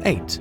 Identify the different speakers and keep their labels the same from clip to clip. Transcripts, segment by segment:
Speaker 1: 8.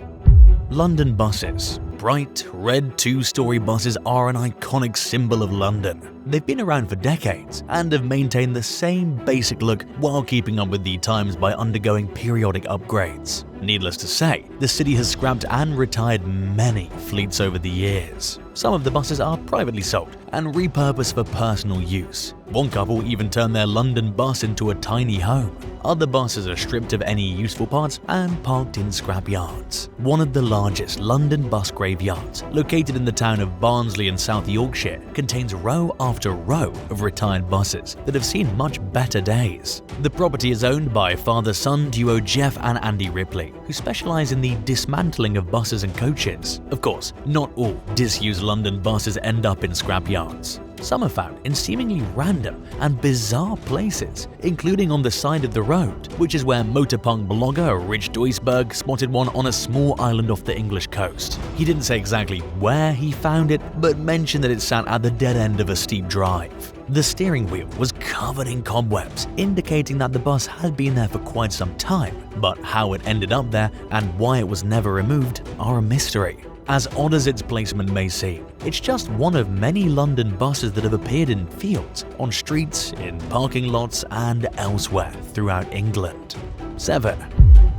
Speaker 1: London buses. Bright, red two-story buses are an iconic symbol of London. They've been around for decades and have maintained the same basic look while keeping up with the times by undergoing periodic upgrades. Needless to say, the city has scrapped and retired many fleets over the years. Some of the buses are privately sold and repurposed for personal use. One couple even turned their London bus into a tiny home. Other buses are stripped of any useful parts and parked in scrap yards. One of the largest London bus graveyards, located in the town of Barnsley in South Yorkshire, contains row after row of retired buses that have seen much better days. The property is owned by father-son duo Jeff and Andy Ripley, who specialize in the dismantling of buses and coaches. Of course, not all disused London buses end up in scrap yards. Some are found in seemingly random and bizarre places, including on the side of the road, which is where motorpunk blogger Rich Duisberg spotted one on a small island off the English coast. He didn't say exactly where he found it, but mentioned that it sat at the dead end of a steep drive. The steering wheel was covered in cobwebs, indicating that the bus had been there for quite some time, but how it ended up there and why it was never removed are a mystery. As odd as its placement may seem, it's just one of many London buses that have appeared in fields, on streets, in parking lots, and elsewhere throughout England. 7.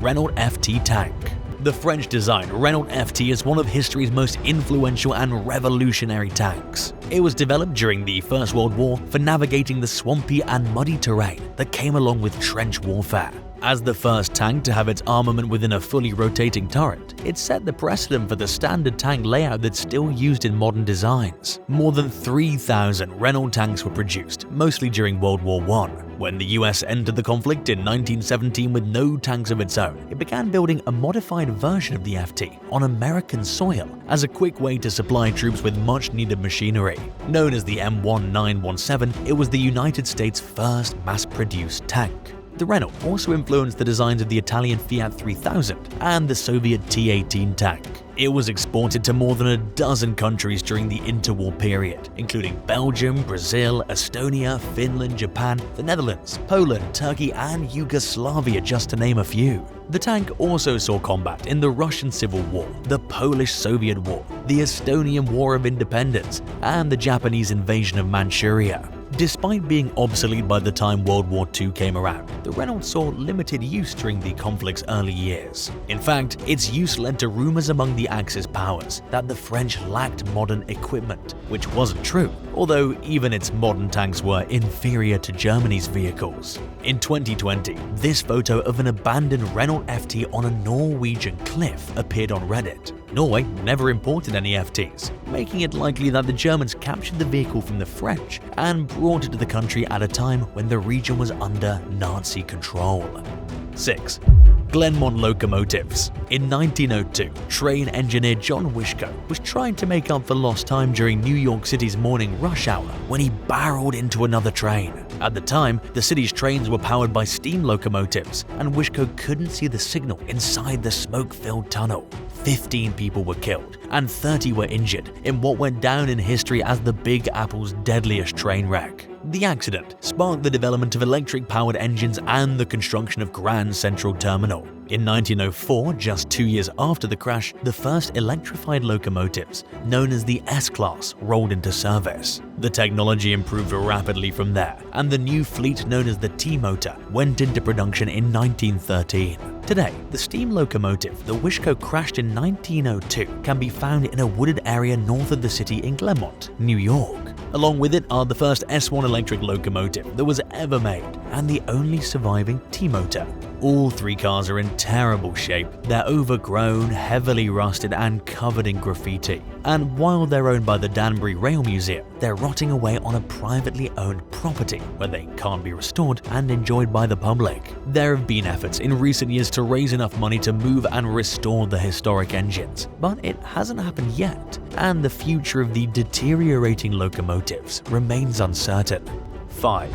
Speaker 1: Renault FT tank. The French-designed Renault FT is one of history's most influential and revolutionary tanks. It was developed during the First World War for navigating the swampy and muddy terrain that came along with trench warfare. As the first tank to have its armament within a fully rotating turret, it set the precedent for the standard tank layout that's still used in modern designs. More than 3,000 Renault tanks were produced, mostly during World War I. When the US entered the conflict in 1917 with no tanks of its own, it began building a modified version of the FT on American soil as a quick way to supply troops with much-needed machinery. Known as the M1917, it was the United States' first mass-produced tank. The Renault also influenced the designs of the Italian Fiat 3000 and the Soviet T-18 tank. It was exported to more than a dozen countries during the interwar period, including Belgium, Brazil, Estonia, Finland, Japan, the Netherlands, Poland, Turkey, and Yugoslavia, just to name a few. The tank also saw combat in the Russian Civil War, the Polish-Soviet War, the Estonian War of Independence, and the Japanese invasion of Manchuria. Despite being obsolete by the time World War II came around, the Renault saw limited use during the conflict's early years. In fact, its use led to rumors among the Axis powers that the French lacked modern equipment, which wasn't true, although even its modern tanks were inferior to Germany's vehicles. In 2020, this photo of an abandoned Renault FT on a Norwegian cliff appeared on Reddit. Norway never imported any FTs, making it likely that the Germans captured the vehicle from the French and brought it to the country at a time when the region was under Nazi control. 6. Glenmont locomotives. In 1902, train engineer John Wishko was trying to make up for lost time during New York City's morning rush hour when he barreled into another train. At the time, the city's trains were powered by steam locomotives, and Wishko couldn't see the signal inside the smoke-filled tunnel. 15 people were killed and 30 were injured in what went down in history as the Big Apple's deadliest train wreck. The accident sparked the development of electric-powered engines and the construction of Grand Central Terminal. In 1904, just 2 years after the crash, the first electrified locomotives, known as the S-Class, rolled into service. The technology improved rapidly from there, and the new fleet known as the T-Motor went into production in 1913. Today, the steam locomotive that Wishko crashed in 1902 can be found in a wooded area north of the city in Glenmont, New York. Along with it are the first S1 electric locomotive that was ever made and the only surviving T-Motor. All three cars are in terrible shape. They're overgrown, heavily rusted, and covered in graffiti. And while they're owned by the Danbury Rail Museum, they're rotting away on a privately owned property where they can't be restored and enjoyed by the public. There have been efforts in recent years to raise enough money to move and restore the historic engines, but it hasn't happened yet, and the future of the deteriorating locomotives remains uncertain. 5.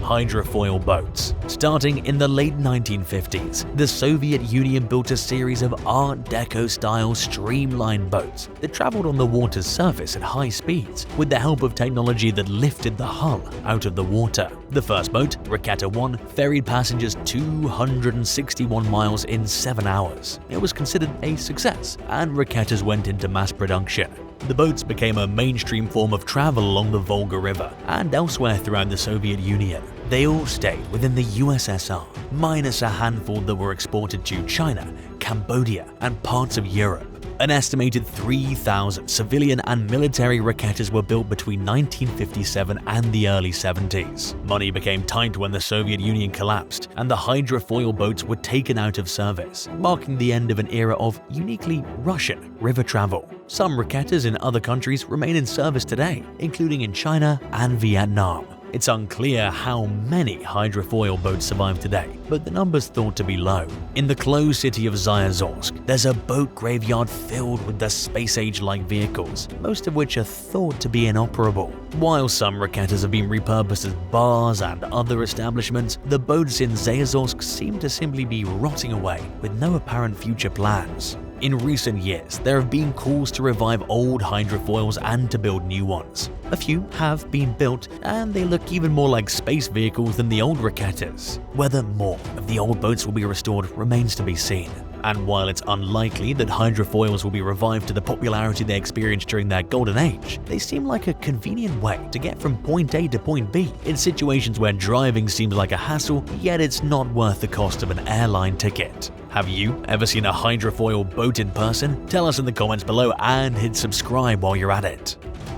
Speaker 1: hydrofoil boats. Starting in the late 1950s, the Soviet Union built a series of Art Deco-style streamlined boats that traveled on the water's surface at high speeds with the help of technology that lifted the hull out of the water. The first boat, Raketa 1, ferried passengers 261 miles in 7 hours. It was considered a success, and Raketas went into mass production. The boats became a mainstream form of travel along the Volga River and elsewhere throughout the Soviet Union. They all stayed within the USSR, minus a handful that were exported to China, Cambodia, and parts of Europe. An estimated 3,000 civilian and military Raketas were built between 1957 and the early 70s. Money became tight when the Soviet Union collapsed, and the hydrofoil boats were taken out of service, marking the end of an era of uniquely Russian river travel. Some Raketas in other countries remain in service today, including in China and Vietnam. It's unclear how many hydrofoil boats survive today, but the number's thought to be low. In the closed city of Zayazorsk, there's a boat graveyard filled with the space-age-like vehicles, most of which are thought to be inoperable. While some Raketas have been repurposed as bars and other establishments, the boats in Zayazorsk seem to simply be rotting away with no apparent future plans. In recent years, there have been calls to revive old hydrofoils and to build new ones. A few have been built, and they look even more like space vehicles than the old Raketas. Whether more of the old boats will be restored remains to be seen. And while it's unlikely that hydrofoils will be revived to the popularity they experienced during their golden age, they seem like a convenient way to get from point A to point B in situations where driving seems like a hassle, yet it's not worth the cost of an airline ticket. Have you ever seen a hydrofoil boat in person? Tell us in the comments below and hit subscribe while you're at it.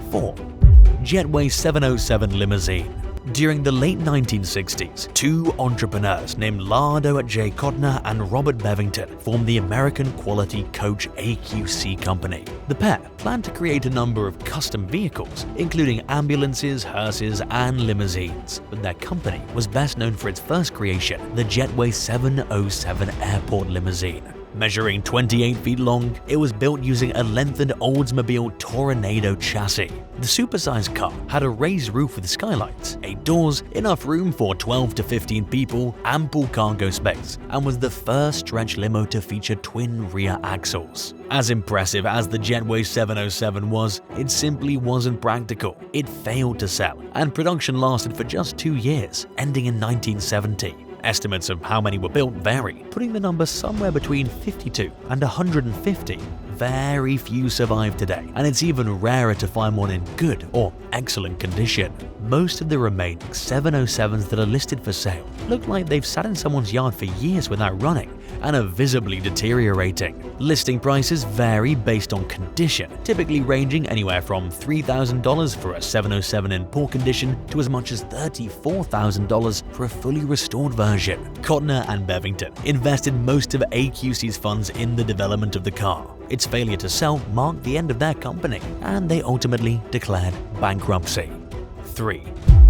Speaker 1: 4. Jetway 707 limousine. During the late 1960s, two entrepreneurs named Lardo J. Kottner and Robert Bevington formed the American Quality Coach AQC company. The pair planned to create a number of custom vehicles, including ambulances, hearses, and limousines, but their company was best known for its first creation, the Jetway 707 airport limousine. Measuring 28 feet long, it was built using a lengthened Oldsmobile Tornado chassis. The supersized car had a raised roof with skylights, 8 doors, enough room for 12 to 15 people, ample cargo space, and was the first stretch limo to feature twin rear axles. As impressive as the Jetway 707 was, it simply wasn't practical. It failed to sell, and production lasted for just 2 years, ending in 1970. Estimates of how many were built vary, putting the number somewhere between 52 and 150. Very few survive today, and it's even rarer to find one in good or excellent condition. Most of the remaining 707s that are listed for sale look like they've sat in someone's yard for years without running and are visibly deteriorating. Listing prices vary based on condition, typically ranging anywhere from $3,000 for a 707 in poor condition to as much as $34,000 for a fully restored version. Kottner and Bevington invested most of AQC's funds in the development of the car. Its failure to sell marked the end of their company, and they ultimately declared bankruptcy. 3.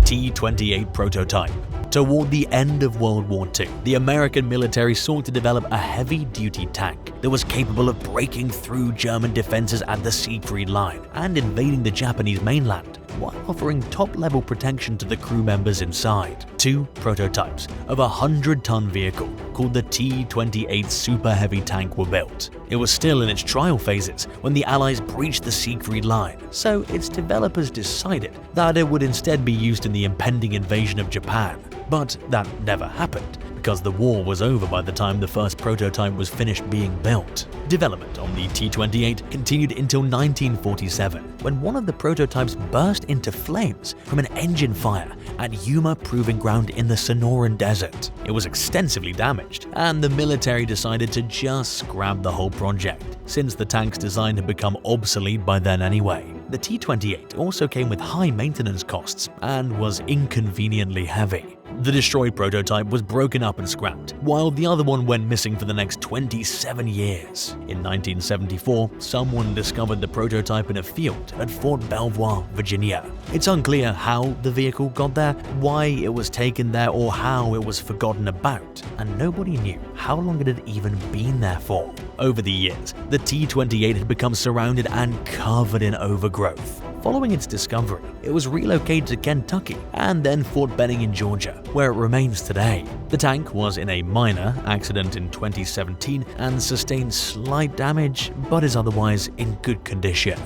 Speaker 1: T-28 prototype. Toward the end of World War II, the American military sought to develop a heavy-duty tank that was capable of breaking through German defenses at the Siegfried Line and invading the Japanese mainland, while offering top-level protection to the crew members inside. 2 prototypes of a 100-ton vehicle called the T-28 Super Heavy tank were built. It was still in its trial phases when the Allies breached the Siegfried Line, so its developers decided that it would instead be used in the impending invasion of Japan. But that never happened, because the war was over by the time the first prototype was finished being built. Development on the T-28 continued until 1947, when one of the prototypes burst into flames from an engine fire at Yuma Proving Ground in the Sonoran Desert. It was extensively damaged, and the military decided to just scrap the whole project, since the tank's design had become obsolete by then anyway. The T-28 also came with high maintenance costs and was inconveniently heavy. The destroyed prototype was broken up and scrapped, while the other one went missing for the next 27 years. In 1974, someone discovered the prototype in a field at Fort Belvoir, Virginia. It's unclear how the vehicle got there, why it was taken there, or how it was forgotten about, and nobody knew how long it had even been there for. Over the years, the T-28 had become surrounded and covered in overgrowth. Following its discovery, it was relocated to Kentucky and then Fort Benning in Georgia, where it remains today. The tank was in a minor accident in 2017 and sustained slight damage, but is otherwise in good condition.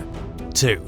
Speaker 1: 2.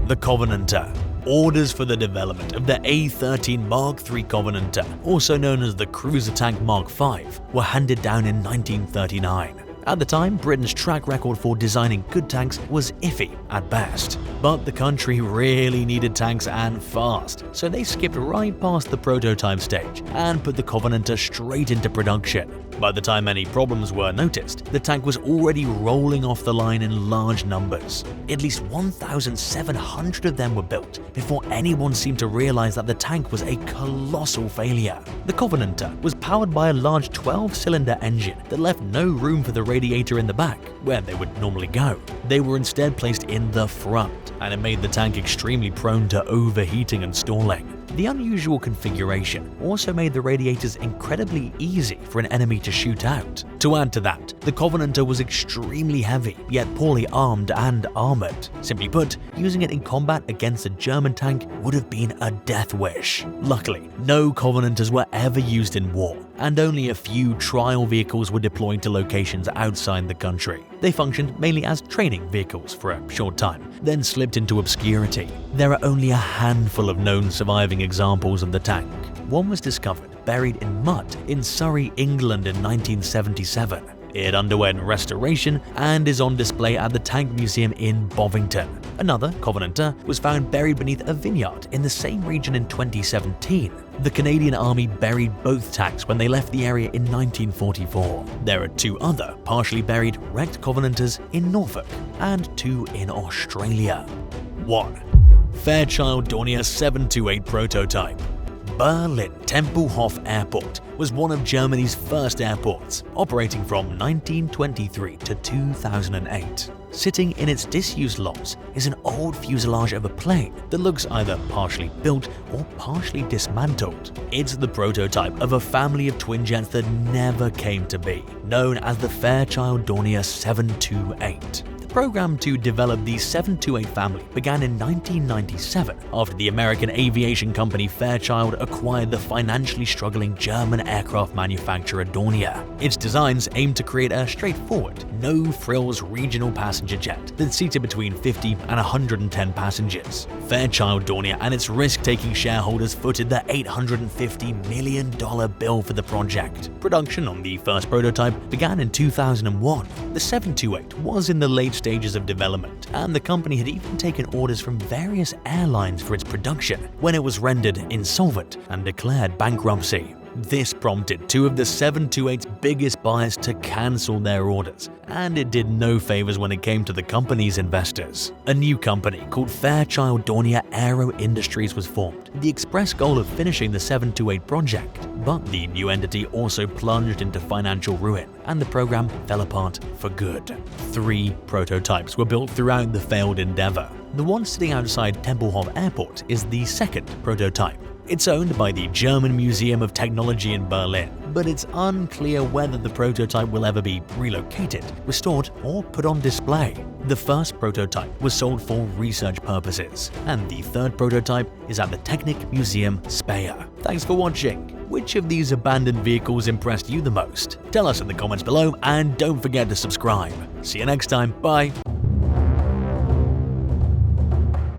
Speaker 1: The Covenanter. Orders for the development of the A-13 Mark III Covenanter, also known as the Cruiser Tank Mark V, were handed down in 1939. At the time, Britain's track record for designing good tanks was iffy at best. But the country really needed tanks and fast, so they skipped right past the prototype stage and put the Covenanter straight into production. By the time any problems were noticed, the tank was already rolling off the line in large numbers. At least 1,700 of them were built before anyone seemed to realize that the tank was a colossal failure. The Covenanter was powered by a large 12-cylinder engine that left no room for the radiator in the back, where they would normally go. They were instead placed in the front, and it made the tank extremely prone to overheating and stalling. The unusual configuration also made the radiators incredibly easy for an enemy to shoot out. To add to that, the Covenanter was extremely heavy, yet poorly armed and armored. Simply put, using it in combat against a German tank would have been a death wish. Luckily, no Covenanters were ever used in war, and only a few trial vehicles were deployed to locations outside the country. They functioned mainly as training vehicles for a short time, then slipped into obscurity. There are only a handful of known surviving examples of the tank. One was discovered buried in mud in Surrey, England in 1977. It underwent restoration and is on display at the Tank Museum in Bovington. Another Covenanter was found buried beneath a vineyard in the same region in 2017. The Canadian Army buried both tanks when they left the area in 1944. There are 2 other partially buried wrecked Covenanters in Norfolk and 2 in Australia. 1. Fairchild Dornier 728 prototype. Berlin Tempelhof Airport was one of Germany's first airports, operating from 1923 to 2008. Sitting in its disused lots is an old fuselage of a plane that looks either partially built or partially dismantled. It's the prototype of a family of twin jets that never came to be, known as the Fairchild Dornier 728. The program to develop the 728 family began in 1997 after the American aviation company Fairchild acquired the financially struggling German aircraft manufacturer Dornier. Its designs aimed to create a straightforward, no-frills regional passenger jet that seated between 50 and 110 passengers. Fairchild Dornier and its risk-taking shareholders footed the $850 million bill for the project. Production on the first prototype began in 2001. The 728 was in the late stages of development, and the company had even taken orders from various airlines for its production when it was rendered insolvent and declared bankruptcy. This prompted 2 of the 728's biggest buyers to cancel their orders, and it did no favors when it came to the company's investors. A new company called Fairchild Dornier Aero Industries was formed, with the express goal of finishing the 728 project. But the new entity also plunged into financial ruin, and the program fell apart for good. 3 prototypes were built throughout the failed endeavor. The one sitting outside Tempelhof Airport is the second prototype. It's owned by the German Museum of Technology in Berlin, but it's unclear whether the prototype will ever be relocated, restored, or put on display. The first prototype was sold for research purposes, and the third prototype is at the Technik Museum Speyer. Thanks for watching. Which of these abandoned vehicles impressed you the most? Tell us in the comments below, and don't forget to subscribe. See you next time. Bye.